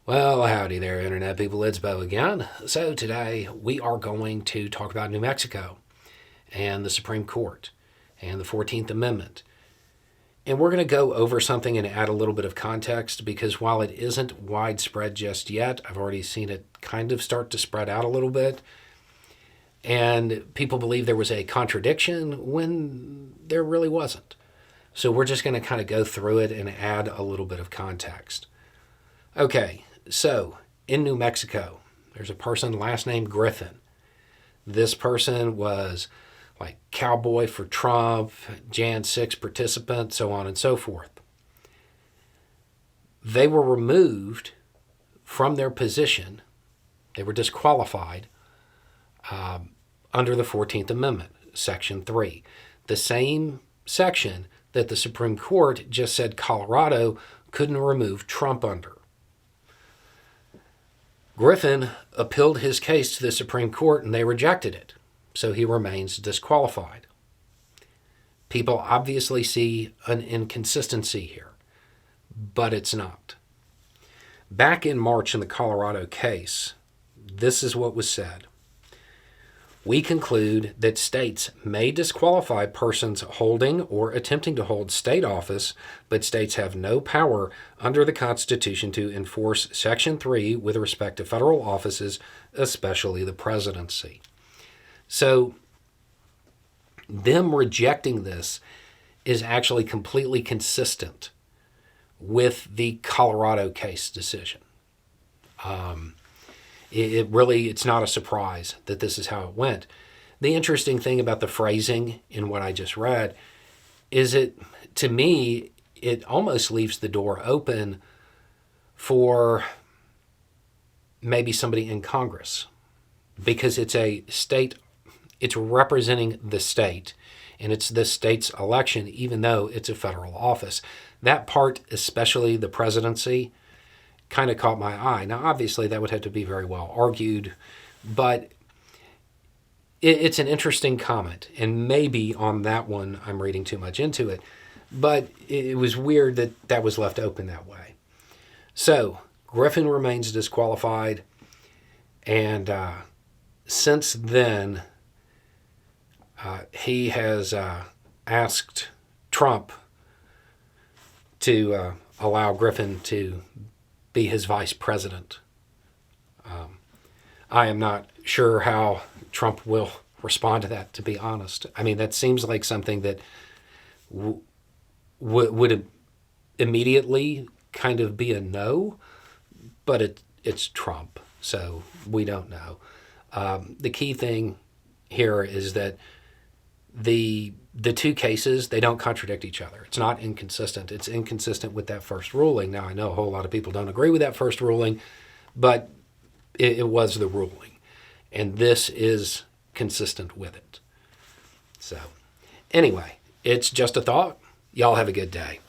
Well, howdy there, Internet people. It's Bo again. So, today we are going to talk about New Mexico and the Supreme Court and the 14th Amendment. And we're going to go over something and add a little bit of context because while it isn't widespread just yet, I've already seen it kind of start to spread out a little bit. And people believe there was a contradiction when there really wasn't. So, we're just going to kind of go through it and add a little bit of context. Okay. So, in New Mexico, there's a person, last name Griffin. This person was like cowboy for Trump, Jan 6 participant, so on and so forth. They were removed from their position. They were disqualified under the 14th Amendment, Section 3. The same section that the Supreme Court just said Colorado couldn't remove Trump under. Griffin appealed his case to the Supreme Court and they rejected it, so he remains disqualified. People obviously see an inconsistency here, but it's not. Back in March in the Colorado case, this is what was said. We conclude that states may disqualify persons holding or attempting to hold state office, but states have no power under the Constitution to enforce Section 3 with respect to federal offices, especially the presidency. So, them rejecting this is actually completely consistent with the Colorado case decision. It's not a surprise that this is how it went. The interesting thing about the phrasing in what I just read is to me, it almost leaves the door open for maybe somebody in Congress because it's a state, it's representing the state and it's the state's election, even though it's a federal office. That part, especially the presidency, kind of caught my eye. Now, obviously, that would have to be very well argued, but it's an interesting comment. And maybe on that one, I'm reading too much into it, but it was weird that that was left open that way. So, Griffin remains disqualified, and since then, he has asked Trump to allow Griffin to be his vice president. I am not sure how Trump will respond to that, to be honest. I mean, that seems like something that would immediately kind of be a no, but it's Trump, so we don't know. The key thing here is that the two cases, they don't contradict each other. It's not inconsistent. It's inconsistent with that first ruling. Now, I know a whole lot of people don't agree with that first ruling, but it was the ruling. And this is consistent with it. So, anyway, it's just a thought. Y'all have a good day.